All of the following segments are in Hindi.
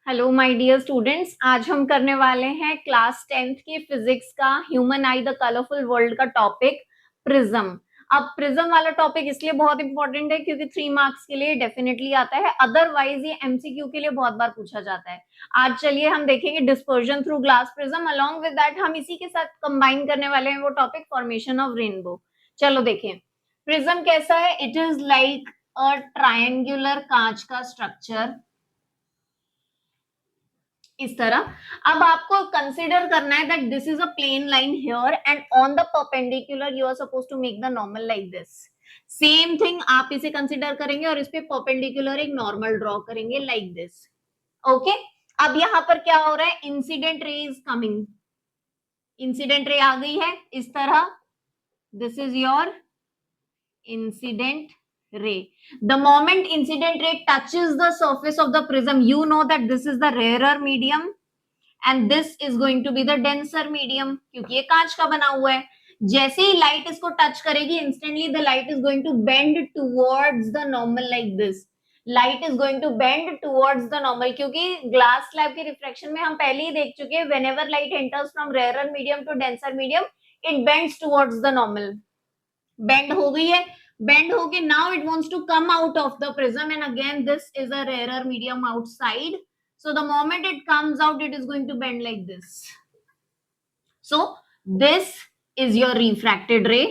हेलो माय डियर स्टूडेंट्स, आज हम करने वाले हैं क्लास 10th के फिजिक्स का human I the colourful world का टॉपिक प्रिज्म। अब प्रिज्म वाला टॉपिक इसलिए बहुत इंपॉर्टेंट है क्योंकि 3 मार्क्स के लिए डेफिनेटली आता है, अदरवाइज ये एमसीक्यू के लिए बहुत बार पूछा जाता है। आज चलिए हम देखेंगे dispersion through glass prism, along with that हम इसी के साथ कंबाइन करने वाले हैं वो टॉपिक फॉर्मेशन ऑफ रेनबो। चलो देखें प्रिज्म कैसा है। It is like a triangular कांच का स्ट्रक्चर इस तरह। अब आपको कंसिडर करना है that this is a plane line here and on the perpendicular you are suppose to make the normal like this. Same thing आप इसे कंसिडर करेंगे और इस पे परपेंडिकुलर एक नॉर्मल ड्रॉ करेंगे लाइक दिस। ओके, अब यहां पर क्या हो रहा है, incident ray is coming, incident ray आ गई है इस तरह। This is your incident ray. The moment incident ray touches the surface of the prism, you know that this is the rarer medium and this is going to be the denser medium, क्योंकि ये कांच का बना हुआ है। जैसे ही लाइट इसको टच करेगी, instantly the light is going to bend towards the normal like this. Light is going to bend towards the normal, क्योंकि ग्लास स्लैब के रिफ्लेक्शन में हम पहले ही देख चुके हैं, whenever light enters from rarer medium to denser medium, it bends towards the normal. Bend हो गई है, बेंड होके now it wants to come out of the prism and again this is a rare medium outside, so the moment it comes out it is going to bend like this. So this is your refracted ray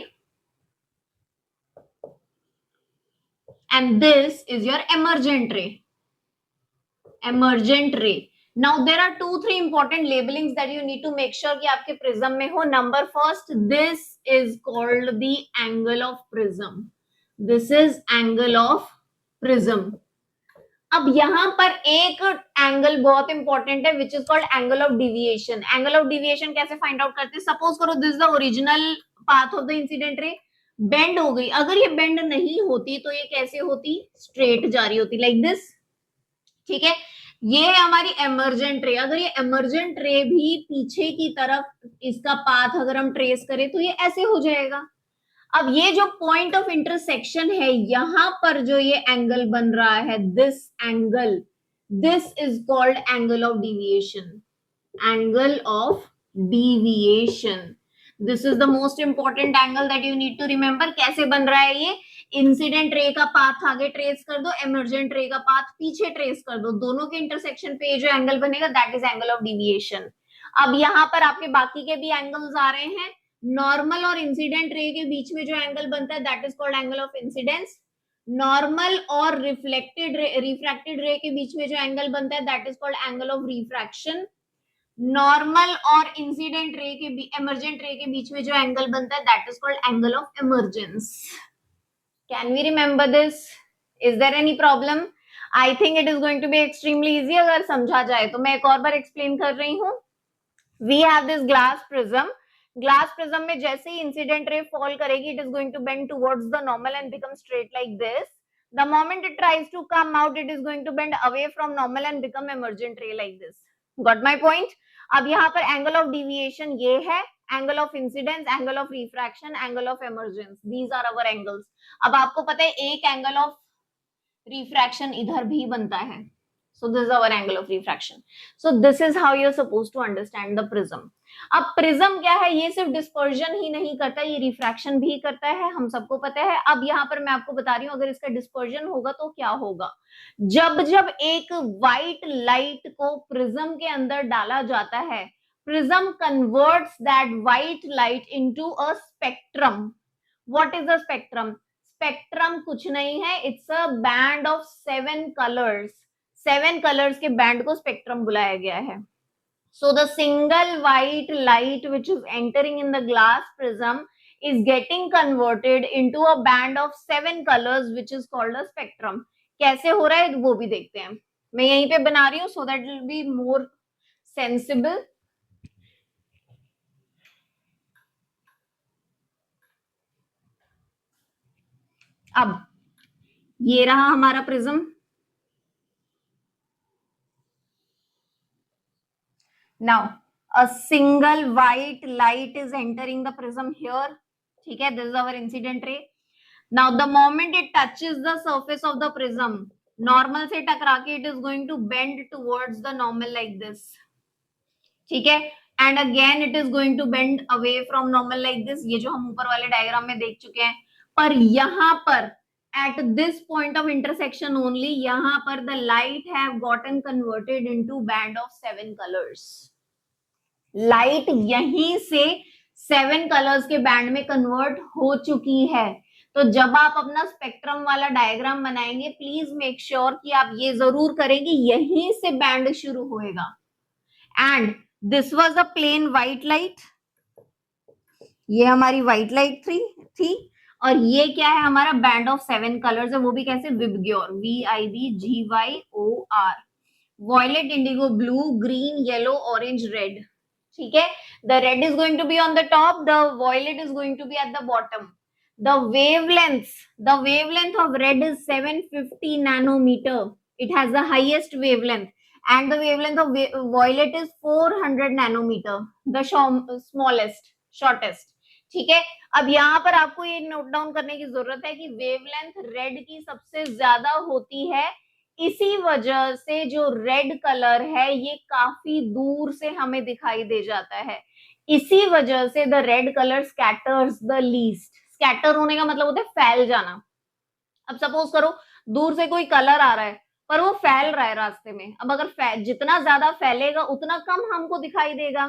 and this is your emergent ray. Emergent ray. Now there are 2-3 important labelings that you need to make sure कि आपके प्रिज्म में हो. Number first, this is called the angle of prism. This is angle of prism. अब यहां पर एक एंगल बहुत इंपॉर्टेंट है which is called angle of deviation. Angle of deviation कैसे फाइंड आउट करते हैं? सपोज करो this is the original path of the incident ray, bend हो गई. अगर ये बेंड नहीं होती तो ये कैसे होती? स्ट्रेट जा रही होती लाइक दिस. ठीक है, ये है हमारी एमर्जेंट रे. अगर ये एमर्जेंट रे भी पीछे की तरफ इसका पाथ अगर हम ट्रेस करें तो ये ऐसे हो जाएगा. अब ये जो पॉइंट ऑफ इंटरसेक्शन है, यहां पर जो ये एंगल बन रहा है, this angle, this is called angle of deviation. Angle of deviation, this is the most important angle that you need to remember. कैसे बन रहा है ये? इंसिडेंट रे का पाथ आगे ट्रेस कर दो, एमर्जेंट रे का पाथ पीछे ट्रेस कर दो, दोनों के इंटरसेक्शन पे जो एंगल बनेगा that is angle of deviation. अब यहां पर आपके बाकी के भी एंगल्स आ रहे हैं. नॉर्मल और इंसिडेंट रे के बीच में जो एंगल बनता है that is called angle of incidence. Normal और रिफ्रैक्टेड रे के बीच में जो एंगल बनता है that is called angle of refraction. Normal और इंसिडेंट रे के एमर्जेंट रे के बीच में जो एंगल बनता है that is called angle of emergence. Can we remember this? Is there any problem? I think it is going to be extremely easy अगर समझा जाए तो. मैं एक और बार एक्सप्लेन कर रही हूँ. We have this glass prism. Glass prism में जैसे ही इंसिडेंट रे फॉल करेगी it is going to bend towards the normal and become straight like this. The moment it tries to come out it is going to bend away from normal and become emergent ray like this. Got my point? अब यहाँ पर एंगल ऑफ डिविएशन ये है, angle of incidence, angle of refraction, angle of emergence, these are our angles. अब आपको पता है एक एंगल ऑफ रिफ्रैक्शन इधर भी बनता है. So this is our angle of refraction. So this is how you're supposed to understand the prism. अब प्रिज्म क्या है? ये सिर्फ डिस्पर्जन ही नहीं करता, ये रिफ्रैक्शन भी करता है, हम सबको पता है. अब यहाँ पर मैं आपको बता रही हूँ अगर इसका डिस्पर्जन होगा तो क्या होगा. जब जब एक व्हाइट लाइट को प्रिज्म के अंदर डाला जाता है, prism converts that white light into a spectrum. What is the spectrum? Spectrum कुछ नहीं है, it's a band of 7 colours. 7 colours के बैंड को स्पेक्ट्रम बुलाया गया है. So the single white light which is entering in the glass prism is getting converted into a band of 7 colors which is called a spectrum. कैसे हो रहा है वो भी देखते हैं. मैं यहीं पे बना रही हूँ so that it will be more sensible. अब ये रहा हमारा prism. Now a single white light is entering the prism here. ठीक है, this is our incident ray. Now the moment it touches the surface of the prism, normal से टकरा के it is going to bend towards the normal like this, ठीक है, and again it is going to bend away from normal like this, ये जो हम ऊपर वाले डायग्राम में देख चुके हैं। पर यहां पर at this point of intersection only, यहाँ पर the light have gotten converted into band of 7 colors. Light यहीं से 7 कलर्स के बैंड में कन्वर्ट हो चुकी है। तो जब आप अपना स्पेक्ट्रम वाला डायग्राम बनाएंगे, प्लीज मेक श्योर कि आप ये जरूर करेंगे यहीं से बैंड शुरू होएगा। And this was a plane white light, ये हमारी व्हाइट लाइट थी और ये क्या है, हमारा बैंड ऑफ 7 कलर्स है, वो भी कैसे, VIBGYOR, VIBGYOR, violet, indigo, blue, green, yellow, orange, red, ठीक है। The red is going to be on the top, the violet is going to be at the bottom. The wavelength of red is 750 nanometer. It has the highest wavelength, and the wavelength of violet is 400 nanometer, the smallest, shortest, ठीक है। अब यहाँ पर आपको ये नोट डाउन करने की जरूरत है कि वेवलेंथ रेड की सबसे ज्यादा होती है, इसी वजह से जो रेड कलर है ये काफी दूर से हमें दिखाई दे जाता है, इसी वजह से the red colour scatters the least. Scatter होने का मतलब होता है फैल जाना। अब सपोज करो दूर से कोई कलर आ रहा है पर वो फैल रहा है रास्ते में, अब अगर जितना ज्यादा फैलेगा उतना कम हमको दिखाई देगा।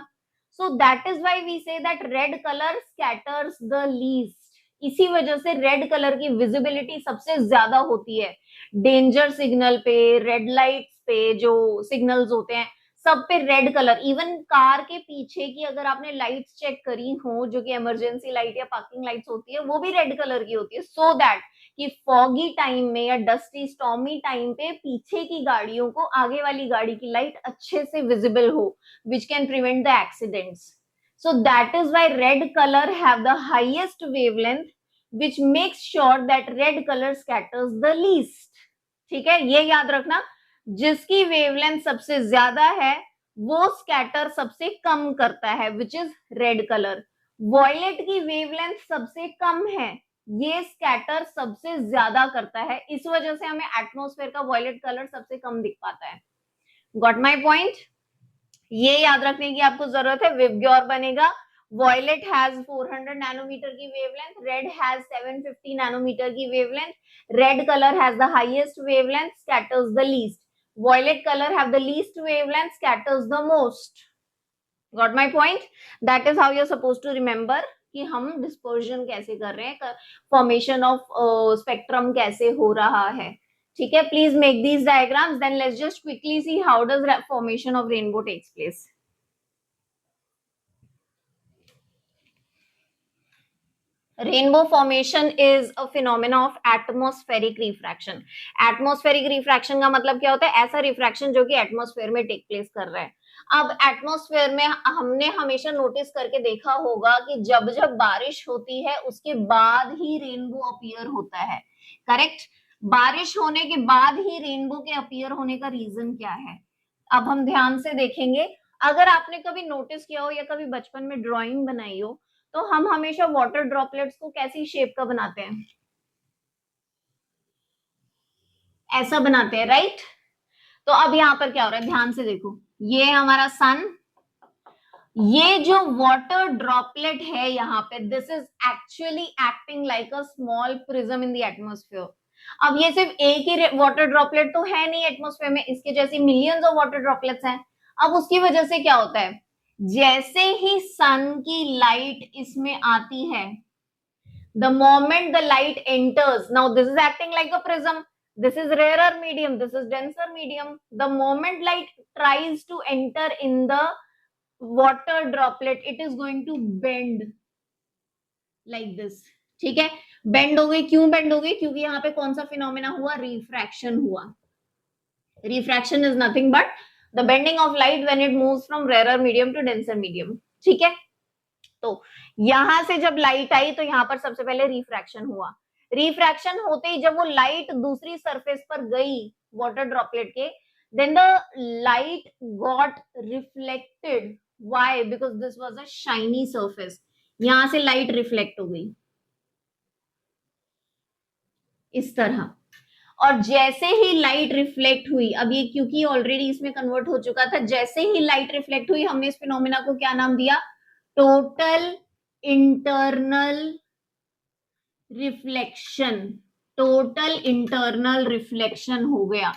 So that is why we say that red colour scatters the least, इसी वजह से रेड कलर की विजिबिलिटी सबसे ज्यादा होती है। डेंजर सिग्नल पे, रेड लाइट्स पे जो सिग्नल्स होते हैं सब पे रेड कलर, इवन कार के पीछे की अगर आपने लाइट्स चेक करी हो जो कि इमरजेंसी लाइट या पार्किंग लाइट्स होती है वो भी रेड कलर की होती है, सो दैट कि फॉगी टाइम में या डस्टी स्टॉर्मी टाइम पे पीछे की गाड़ियों को आगे वाली गाड़ी की लाइट अच्छे से विजिबल हो, which can prevent the accidents. So that is why red color have the highest wavelength, which makes sure that red color scatters the least. ठीक है, ये याद रखना, जिसकी वेवलेंथ सबसे ज्यादा है वो स्कैटर सबसे कम करता है, which is red colour. Violet की वेवलेंथ सबसे कम है, ये स्कैटर सबसे ज्यादा करता है, इस वजह से हमें एटमॉस्फेयर का वॉयलेट कलर सबसे कम दिख पाता है। Got my point? ये याद रखने की आपको जरूरत है। विबग्योर बनेगा, वॉयलेट हैज 400 नैनोमीटर की वेवलेंथ, रेड हैज 750 नैनोमीटर की wavelength, red colour has the highest wavelength, scatters the least, violet color have the least wavelength, scatters the most. Got my point? That is how you're supposed to remember कि हम dispersion कैसे कर रहे हैं, formation of spectrum कैसे हो रहा है, ठीक है। Please make these diagrams, then let's just quickly see how does formation of rainbow takes place. Rainbow formation is a phenomena of atmospheric refraction. Atmospheric refraction का मतलब क्या होता है, ऐसा रिफ्रैक्शन जो कि एटमॉस्फेयर में टेक प्लेस कर रहा है। अब एटमॉस्फेयर में हमने हमेशा नोटिस करके देखा होगा कि जब जब बारिश होती है उसके बाद ही रेनबो अपीयर होता है, करेक्ट। बारिश होने के बाद ही रेनबो के अपीयर होने का रीजन क्या है, अब हम ध्यान से देखेंगे। अगर आपने कभी नोटिस किया हो या कभी बचपन में ड्राइंग बनाई हो तो हम हमेशा वाटर ड्रॉपलेट्स को कैसी शेप का बनाते हैं, ऐसा बनाते हैं, राइट। तो अब यहाँ पर क्या हो रहा है, ध्यान से देखो, ये है हमारा सन, ये जो वाटर ड्रॉपलेट है यहाँ पे, this is actually acting like a small prism in the atmosphere. अब ये सिर्फ एक ही वाटर ड्रॉपलेट तो है नहीं एटमॉस्फेयर में, इसके जैसे मिलियंस ऑफ वाटर ड्रॉपलेट्स हैं। अब उसकी वजह से क्या होता है, जैसे ही सन की लाइट इसमें आती है, the moment the light enters, now this is acting like a prism, this is rarer medium, this is denser medium, the moment light tries to enter in the water droplet, it is going to bend like this, ठीक है। बेंड हो गई, क्यों बेंड हो गई, क्योंकि यहाँ पे कौन सा फिनोमेना हुआ, रिफ्रैक्शन हुआ। Refraction is nothing but the bending of light when it moves from rare medium to denser medium, ठीक है। तो यहां से जब लाइट आई तो यहाँ पर सबसे पहले रिफ्रैक्शन हुआ, रिफ्रैक्शन होते ही जब वो लाइट दूसरी सरफेस पर गई वाटर ड्रॉपलेट के, then the light got reflected, why, because this was a shiny surface, यहां से लाइट रिफ्लेक्ट हो गई इस तरह। और जैसे ही लाइट रिफ्लेक्ट हुई, अब ये क्योंकि ऑलरेडी इसमें कन्वर्ट हो चुका था, जैसे ही लाइट रिफ्लेक्ट हुई हमने इस फिनोमिना को क्या नाम दिया? Total internal reflection. Total internal reflection हो गया,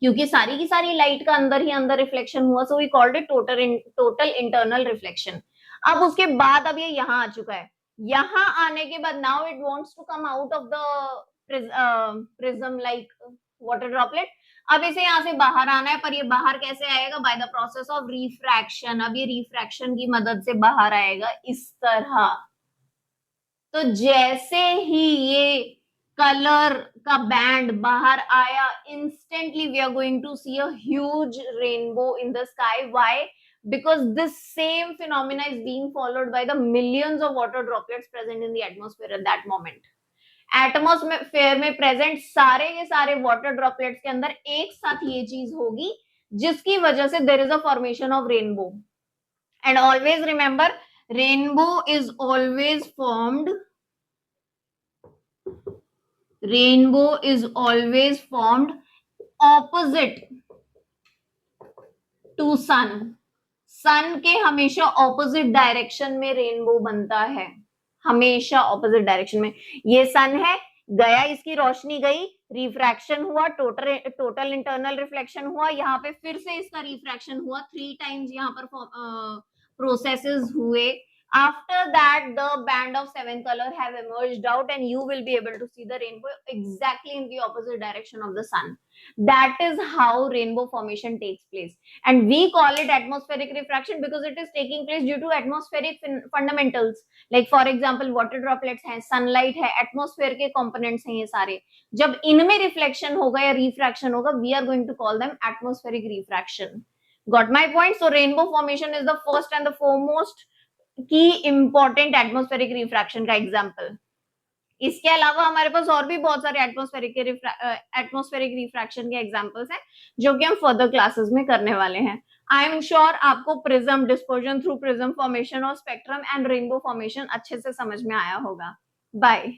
क्योंकि सारी की सारी लाइट का अंदर ही अंदर रिफ्लेक्शन हुआ, so we called it total internal reflection. अब उसके बाद अब ये यहां आ चुका है, यहां आने के बाद now it wants to come out of the prism like water droplet. अब इसे यहां से बाहर आना है, पर ये बाहर कैसे आएगा? By the process of refraction. अब ये रिफ्रैक्शन की मदद से बाहर आएगा इस तरह। तो जैसे ही ये कलर का बैंड बाहर आया, instantly we are going to see a huge rainbow in the sky. Why? Because this same phenomena is being followed by the millions of water droplets present in the atmosphere at that moment. Atmosphere में प्रेजेंट सारे के सारे वाटर ड्रॉपलेट्स के अंदर एक साथ ये चीज होगी, जिसकी वजह से there is a formation of rainbow. And always remember, rainbow is always formed opposite to sun। Sun के हमेशा ऑपोजिट डायरेक्शन में रेनबो बनता है, हमेशा ऑपोजिट डायरेक्शन में। ये सन है, गया, इसकी रोशनी गई, रिफ्रैक्शन हुआ, टोटल इंटरनल रिफ्लेक्शन हुआ, यहाँ पे फिर से इसका रिफ्रैक्शन हुआ, 3 टाइम्स यहाँ पर प्रोसेसेस हुए। After that, the band of 7 color have emerged out, and you will be able to see the rainbow exactly in the opposite direction of the sun. That is how rainbow formation takes place, and we call it atmospheric refraction because it is taking place due to atmospheric fundamentals. Like for example, water droplets हैं, sunlight है, atmosphere के components हैं ये सारे। जब इनमें reflection होगा या refraction होगा, we are going to call them atmospheric refraction. Got my point? So rainbow formation is the first and the foremost की इंपॉर्टेंट एटमॉस्फेरिक रिफ्रैक्शन का एग्जांपल। इसके अलावा हमारे पास और भी बहुत सारे एटमॉस्फेरिक रिफ्रैक्शन के एग्जांपल्स हैं, जो कि हम फर्दर क्लासेस में करने वाले हैं। आई एम श्योर आपको prism, dispersion through prism formation और स्पेक्ट्रम एंड रेनबो फॉर्मेशन अच्छे से समझ में आया होगा। बाय।